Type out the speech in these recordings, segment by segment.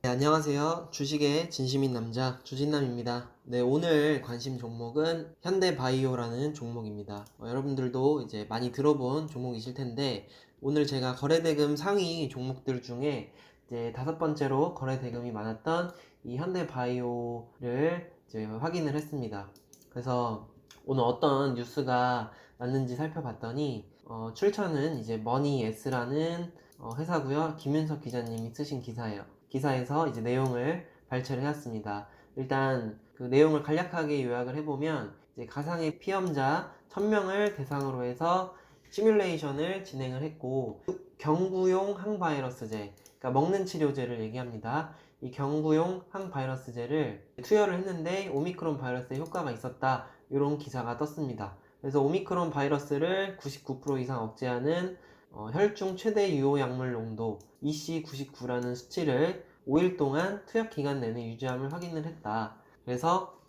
네, 안녕하세요. 주식의 진심인 남자 주진남입니다. 네, 오늘 관심 종목은 현대바이오라는 종목입니다. 여러분들도 이제 많이 들어본 종목이실 텐데, 오늘 제가 거래대금 상위 종목들 중에 이제 5번째로 거래대금이 많았던 이 현대바이오를 이제 확인을 했습니다. 그래서 오늘 어떤 뉴스가 났는지 살펴봤더니 출처는 이제 머니S라는 회사고요. 김윤석 기자님이 쓰신 기사예요. 기사에서 이제 내용을 발췌를 해왔습니다. 일단 그 내용을 간략하게 요약을 해보면, 이제 가상의 피험자 1000명을 대상으로 해서 시뮬레이션을 진행을 했고, 경구용 항바이러스제, 그러니까 먹는 치료제를 얘기합니다. 이 경구용 항바이러스제를 투여를 했는데 오미크론 바이러스에 효과가 있었다, 이런 기사가 떴습니다. 그래서 오미크론 바이러스를 99% 이상 억제하는 혈중 최대 유효 약물 농도 EC99라는 수치를 5일 동안 투약 기간 내내 유지함을 확인을 했다. 그래서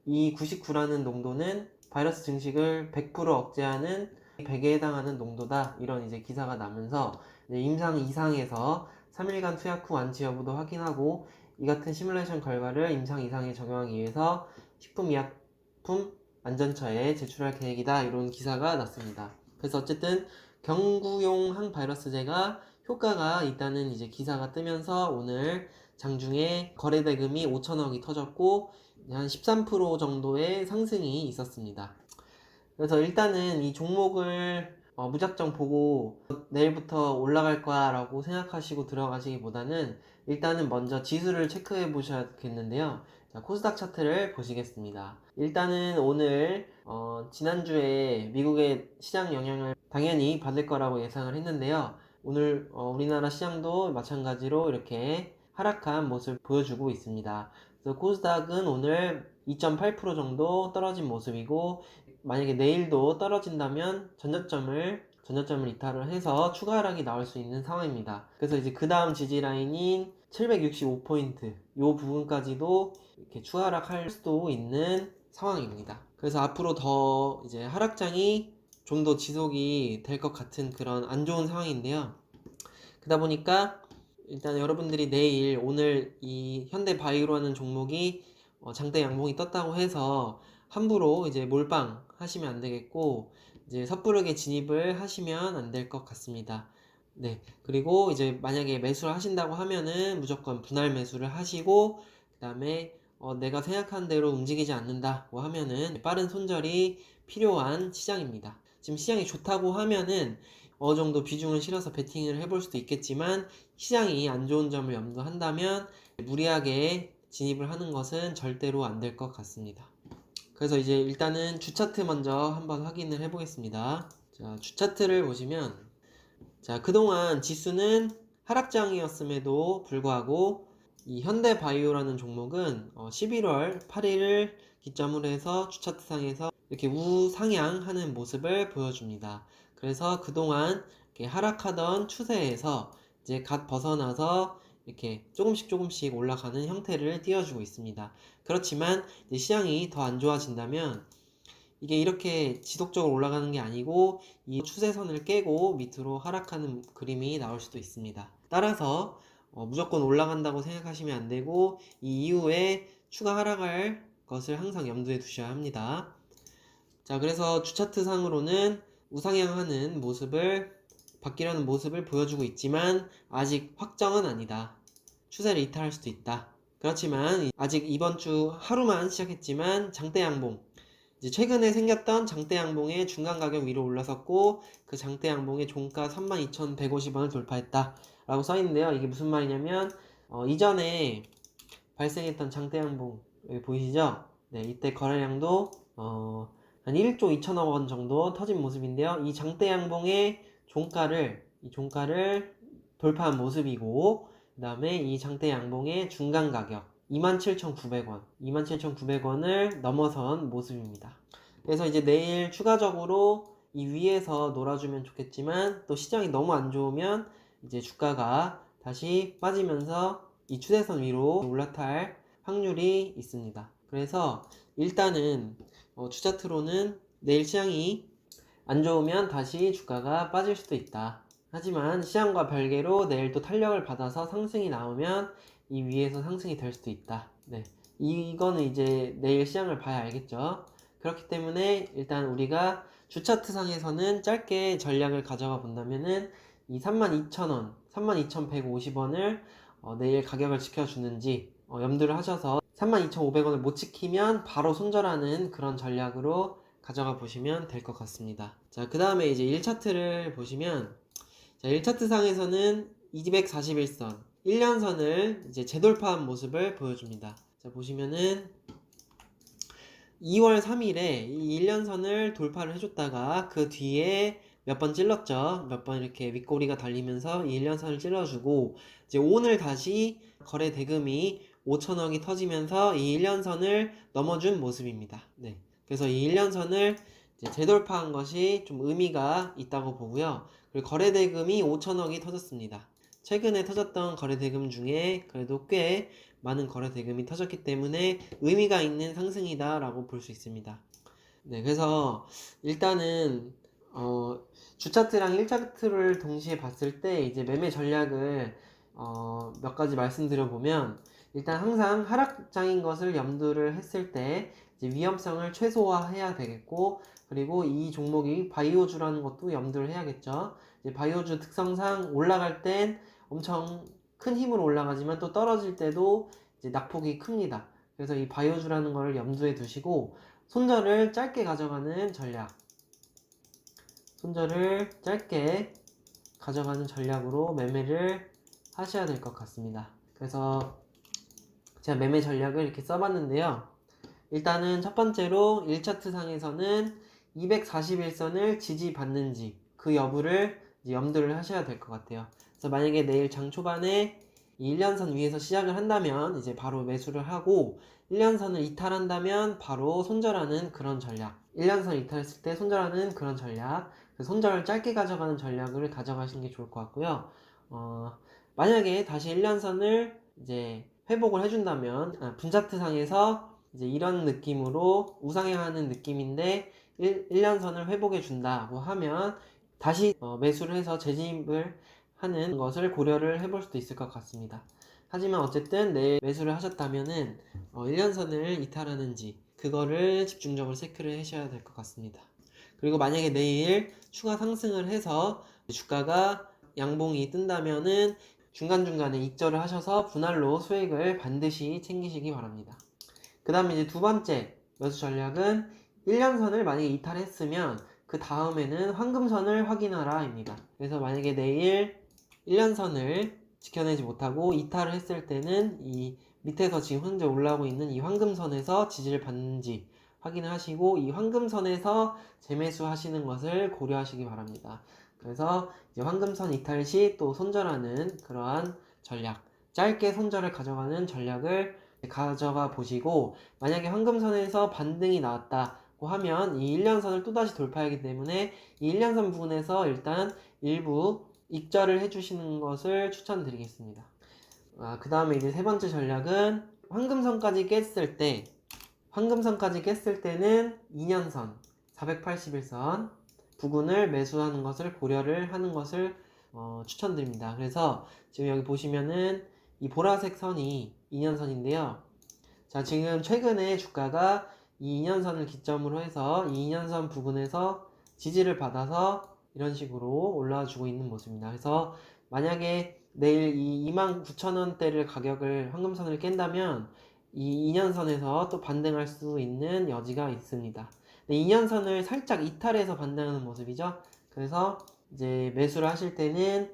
이 99라는 농도는 바이러스 증식을 100% 억제하는 100에 해당하는 농도다, 이런 이제 기사가 나면서 이제 임상 이상에서 3일간 투약 후 완치 여부도 확인하고, 이 같은 시뮬레이션 결과를 임상 이상에 적용하기 위해서 식품의약품 안전처에 제출할 계획이다, 이런 기사가 났습니다. 그래서 어쨌든 경구용 항바이러스제가 효과가 있다는 이제 기사가 뜨면서 오늘 장중에 거래대금이 5천억이 터졌고 한 13% 정도의 상승이 있었습니다. 그래서 일단은 이 종목을 무작정 보고 내일부터 올라갈 거야 라고 생각하시고 들어가시기보다는, 일단은 먼저 지수를 체크해 보셔야겠는데요. 자, 코스닥 차트를 보시겠습니다. 일단은 오늘 지난주에 미국의 시장 영향을 당연히 받을 거라고 예상을 했는데요. 오늘 우리나라 시장도 마찬가지로 이렇게 하락한 모습을 보여주고 있습니다. 그래서 코스닥은 오늘 2.8% 정도 떨어진 모습이고, 만약에 내일도 떨어진다면 전저점을 이탈을 해서 추가 하락이 나올 수 있는 상황입니다. 그래서 이제 그 다음 지지 라인인 765포인트 요 부분까지도 이렇게 추가 하락할 수도 있는 상황입니다. 그래서 앞으로 더 이제 하락장이 좀 더 지속이 될 것 같은 그런 안 좋은 상황인데요. 그러다 보니까 일단 여러분들이 오늘 이 현대바이오라는 종목이 장대 양봉이 떴다고 해서 함부로 이제 몰빵 하시면 안 되겠고, 이제 섣부르게 진입을 하시면 안 될 것 같습니다. 네. 그리고 이제 만약에 매수를 하신다고 하면은 무조건 분할 매수를 하시고, 그 다음에 내가 생각한 대로 움직이지 않는다고 하면은 빠른 손절이 필요한 시장입니다. 지금 시장이 좋다고 하면은 어느 정도 비중을 실어서 베팅을 해볼 수도 있겠지만, 시장이 안 좋은 점을 염두한다면 무리하게 진입을 하는 것은 절대로 안 될 것 같습니다. 그래서 이제 일단은 주차트 먼저 한번 확인을 해보겠습니다. 자, 주차트를 보시면, 자, 그동안 지수는 하락장이었음에도 불구하고 이 현대바이오라는 종목은 11월 8일을 기점으로 해서 주차트상에서 이렇게 우상향하는 모습을 보여줍니다. 그래서 그동안 이렇게 하락하던 추세에서 이제 갓 벗어나서 이렇게 조금씩 올라가는 형태를 띄워주고 있습니다. 그렇지만 이제 시장이 더 안 좋아진다면 이게 이렇게 지속적으로 올라가는 게 아니고 이 추세선을 깨고 밑으로 하락하는 그림이 나올 수도 있습니다. 따라서 무조건 올라간다고 생각하시면 안 되고, 이 이후에 추가 하락할 것을 항상 염두에 두셔야 합니다. 자, 그래서 주차트 상으로는 우상향하는 모습을, 바뀌려는 모습을 보여주고 있지만 아직 확정은 아니다. 추세를 이탈할 수도 있다. 그렇지만 아직 이번 주 하루만 시작했지만 장대 양봉, 이제 최근에 생겼던 장대 양봉의 중간 가격 위로 올라섰고, 그 장대 양봉의 종가 32,150원을 돌파했다 라고 써있는데요. 이게 무슨 말이냐면 이전에 발생했던 장대 양봉 여기 보이시죠? 네, 이때 거래량도 한 1조 2천억 원 정도 터진 모습인데요. 이 장대 양봉의 종가를 돌파한 모습이고, 그 다음에 이 장대 양봉의 중간 가격 27,900원을 넘어선 모습입니다. 그래서 이제 내일 추가적으로 이 위에서 놀아주면 좋겠지만, 또 시장이 너무 안 좋으면 이제 주가가 다시 빠지면서 이 추세선 위로 올라탈 확률이 있습니다. 그래서 일단은 주차트로는 내일 시장이 안 좋으면 다시 주가가 빠질 수도 있다. 하지만 시장과 별개로 내일 또 탄력을 받아서 상승이 나오면 이 위에서 상승이 될 수도 있다. 네. 이거는 이제 내일 시장을 봐야 알겠죠. 그렇기 때문에 일단 우리가 주차트상에서는 짧게 전략을 가져가 본다면은 이 32,000원, 32,150원을 내일 가격을 지켜주는지 염두를 하셔서 32,500원을 못 지키면 바로 손절하는 그런 전략으로 가져가 보시면 될 것 같습니다. 자, 그 다음에 이제 1차트를 보시면, 자, 1차트 상에서는 241선, 1년선을 이제 재돌파한 모습을 보여줍니다. 자, 보시면은 2월 3일에 이 1년선을 돌파를 해줬다가 그 뒤에 몇 번 찔렀죠. 몇 번 이렇게 윗꼬리가 달리면서 이 1년선을 찔러주고, 이제 오늘 다시 거래 대금이 5천억이 터지면서 이 1년선을 넘어준 모습입니다. 네. 그래서 이 1년선을 이제 재돌파한 것이 좀 의미가 있다고 보고요. 그리고 거래 대금이 5천억이 터졌습니다. 최근에 터졌던 거래 대금 중에 그래도 꽤 많은 거래 대금이 터졌기 때문에 의미가 있는 상승이다 라고 볼 수 있습니다. 네, 그래서 일단은 주차트랑 1차트를 동시에 봤을 때 이제 매매 전략을 몇 가지 말씀드려 보면, 일단 항상 하락장인 것을 염두를 했을 때 이제 위험성을 최소화해야 되겠고, 그리고 이 종목이 바이오주라는 것도 염두를 해야겠죠. 이제 바이오주 특성상 올라갈 땐 엄청 큰 힘으로 올라가지만 또 떨어질 때도 이제 낙폭이 큽니다. 그래서 이 바이오주라는 걸 염두에 두시고 손절을 짧게 가져가는 전략, 손절을 짧게 가져가는 전략으로 매매를 하셔야 될 것 같습니다. 그래서 제가 매매 전략을 이렇게 써봤는데요. 일단은 첫 번째로 1차트 상에서는 241선을 지지받는지 그 여부를 이제 염두를 하셔야 될 것 같아요. 그래서 만약에 내일 장 초반에 이 1년선 위에서 시작을 한다면 이제 바로 매수를 하고, 1년선을 이탈한다면 바로 손절하는 그런 전략, 1년선 이탈했을 때 손절하는 그런 전략, 손절을 짧게 가져가는 전략을 가져가시는 게 좋을 것 같고요. 만약에 다시 1년선을 이제 회복을 해준다면, 분차트 상에서 이제 이런 느낌으로 우상향하는 느낌인데 1년선을 회복해 준다고 하면 다시 매수를 해서 재진입을 하는 것을 고려를 해볼 수도 있을 것 같습니다. 하지만 어쨌든 내일 매수를 하셨다면은 1년선을 이탈하는지 그거를 집중적으로 체크를 하셔야 될 것 같습니다. 그리고 만약에 내일 추가 상승을 해서 주가가 양봉이 뜬다면은 중간중간에 익절을 하셔서 분할로 수익을 반드시 챙기시기 바랍니다. 그 다음에 이제 두 번째 매수 전략은 1년선을 만약에 이탈했으면 그 다음에는 황금선을 확인하라 입니다. 그래서 만약에 내일 1년선을 지켜내지 못하고 이탈을 했을 때는 이 밑에서 지금 현재 올라오고 있는 이 황금선에서 지지를 받는지 확인을 하시고, 이 황금선에서 재매수 하시는 것을 고려하시기 바랍니다. 그래서 이제 황금선 이탈 시 또 손절하는 그러한 전략, 짧게 손절을 가져가는 전략을 가져가 보시고, 만약에 황금선에서 반등이 나왔다고 하면 이 1년선을 또다시 돌파하기 때문에 이 1년선 부분에서 일단 일부 익절을 해주시는 것을 추천드리겠습니다. 그 다음에 이제 세 번째 전략은 황금선까지 깼을 때는 2년선 481선 부근을 매수하는 것을 고려를 하는 것을 추천드립니다. 그래서 지금 여기 보시면은 이 보라색 선이 2년선인데요. 자, 지금 최근에 주가가 이 2년선을 기점으로 해서 이 2년선 부근에서 지지를 받아서 이런 식으로 올라와 주고 있는 모습입니다. 그래서 만약에 내일 이 29,000원대를 가격을 황금선을 깬다면 이 2년선에서 또 반등할 수 있는 여지가 있습니다. 2년선을 살짝 이탈해서 반등하는 모습이죠. 그래서 이제 매수를 하실 때는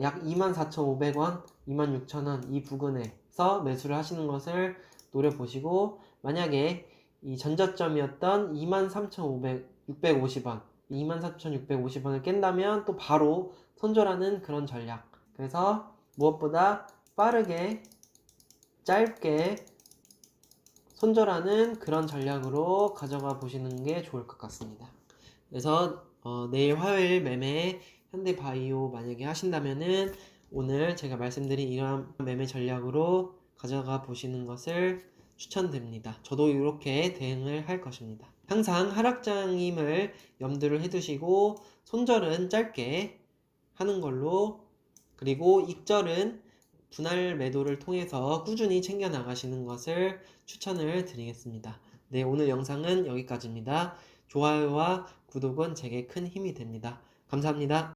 약 24,500원, 26,000원 이 부근에서 매수를 하시는 것을 노려보시고, 만약에 이 전저점이었던 23,650원, 23,650원을 깬다면 또 바로 손절하는 그런 전략. 그래서 무엇보다 빠르게 짧게 손절하는 그런 전략으로 가져가 보시는 게 좋을 것 같습니다. 그래서 내일 화요일 매매 현대바이오 만약에 하신다면은 오늘 제가 말씀드린 이러한 매매 전략으로 가져가 보시는 것을 추천드립니다. 저도 이렇게 대응을 할 것입니다. 항상 하락장임을 염두를 해두시고 손절은 짧게 하는 걸로, 그리고 익절은 분할 매도를 통해서 꾸준히 챙겨 나가시는 것을 추천을 드리겠습니다. 네, 오늘 영상은 여기까지입니다. 좋아요와 구독은 제게 큰 힘이 됩니다. 감사합니다.